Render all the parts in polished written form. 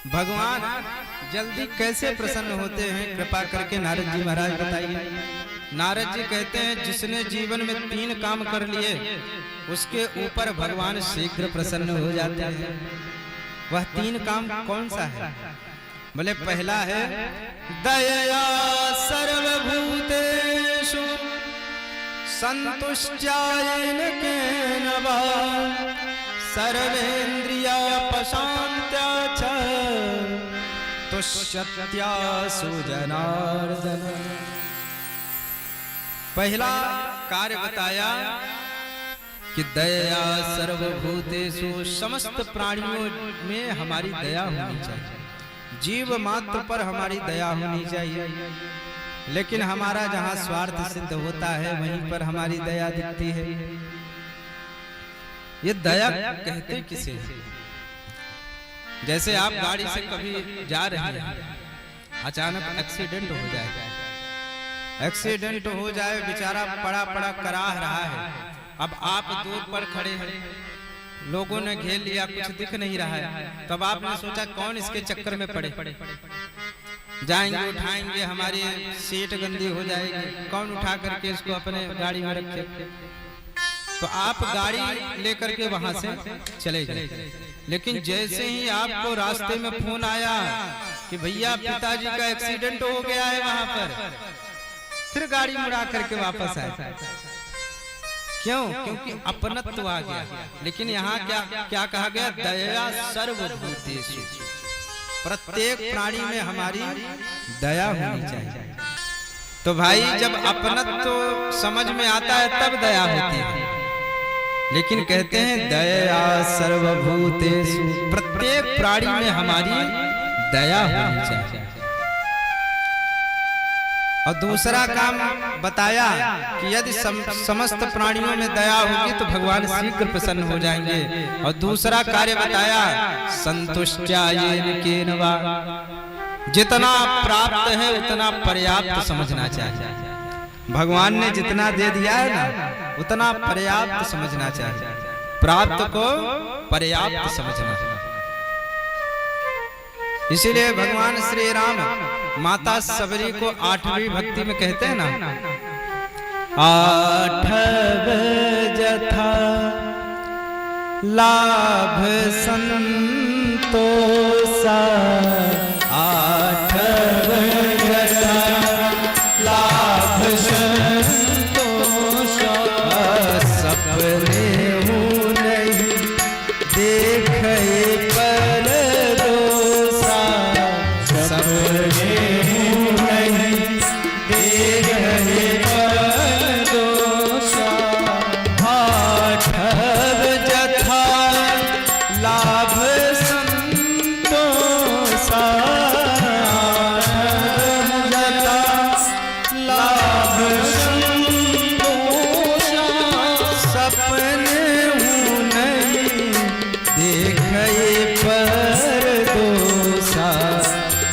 भगवान जल्दी कैसे प्रसन्न होते हैं, कृपा करके नारद जी महाराज बताइए। नारद जी कहते हैं जिसने जीवन में 3 काम कर लिए उसके ऊपर भगवान शीघ्र प्रसन्न हो जाते हैं। वह 3 काम कौन सा है? बोले पहला है दया सर्वभूतेषु संतुष्ट्यायेन केन वा सर्वेन्द्रियापशान्त्या च तुष्यत्या सुजनार्दन। पहला कार्य बताया कि दया सर्वभूतेषु, समस्त प्राणियों में हमारी दया होनी चाहिए, जीव मात्र पर हमारी दया होनी चाहिए। लेकिन हमारा जहाँ स्वार्थ सिद्ध होता है वहीं पर हमारी दया दिखती है। ये दया कहते किसे? जैसे आप गाड़ी से कभी जा रहे हैं, अचानक एक्सीडेंट हो जाए, एक्सीडेंट हो जाए, बेचारा पड़ा पड़ा कराह रहा है। अब आप दूर पर खड़े हैं, लोगों ने घेर लिया, कुछ दिख नहीं रहा है। तब आपने सोचा कौन इसके चक्कर में पड़े, जाएंगे उठाएंगे, हमारी सीट गंदी हो जाएगी, कौन उठा करके इसको अपने गाड़ी में रखे। तो आप गाड़ी लेकर के वहां से चले गए। लेकिन जैसे ही आपको रास्ते में फोन आया कि भैया पिताजी का एक्सीडेंट हो गया है वहां पर, फिर गाड़ी मुड़ा करके वापस आए। क्यों? क्योंकि अपनत्व आ गया। लेकिन यहाँ क्या कहा गया? दया सर्वभूतेषु, प्रत्येक प्राणी में हमारी दया होनी चाहिए। तो भाई जब अपनत्व समझ में आता है तब दया होती है। लेकिन कहते हैं दया सर्वभूतेषु, प्रत्येक प्राणी में हमारी दया होनी चाहिए। और दूसरा काम बताया कि यदि समस्त प्राणियों में दया होगी तो भगवान शीघ्र प्रसन्न हो जाएंगे। और दूसरा कार्य बताया संतुष्ट्यायेन केन वा, जितना प्राप्त है उतना पर्याप्त समझना चाहिए। भगवान ने जितना दे दिया है ना उतना पर्याप्त समझना चाहिए, प्राप्त को पर्याप्त समझना। इसीलिए भगवान श्री राम माता सबरी को 8वीं भक्ति में कहते हैं ना, 8 जथा लाभ संतोषा, 8 जथा लाभ संतोषा, सपने हूँ नहीं देखे पर दोषा, सपने हूँ नहीं देखे पर दोषा। 8 जथा लाभ संतोषा, 8 जथा लाभ संतोषा, सपने हूँ नहीं देखे पर दोषा,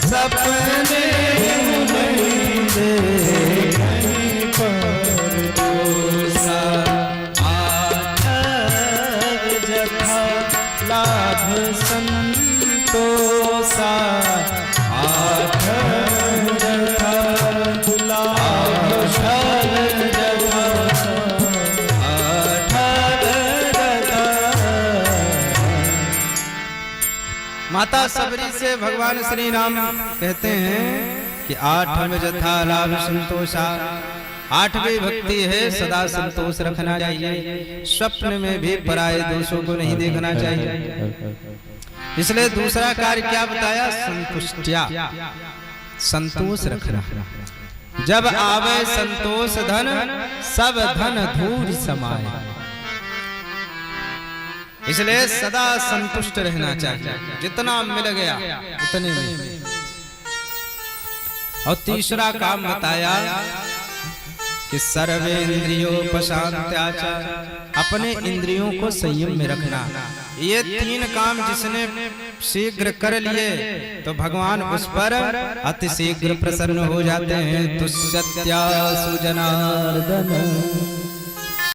सपने हूँ नहीं देखे पर दोषा। 8 जथा लाभ संतोषा, 8 जथा लाभ माता सबरी से भगवान श्री राम कहते हैं कि 8 जथा लाभ संतोषा, 8वीं भक्ति है सदा संतोष रखना चाहिए, स्वप्न में भी पराये दोषों को नहीं देखना चाहिए। इसलिए दूसरा कार्य क्या बताया? संतुष्ट्या, संतोष रखना। जब आवे संतोष धन, सब धन धूल समाए। इसलिए सदा संतुष्ट रहना चाहिए, जितना मिल गया उतने में। और तीसरा काम बताया कि सर्वेन्द्रियोपशान्त्या च, अपने इंद्रियों को संयम में रखना। ये 3 काम जिसने शीघ्र कर लिए तो भगवान उस पर अति शीघ्र प्रसन्न हो जाते हैं। तुष्यत्या सुजनार्दन।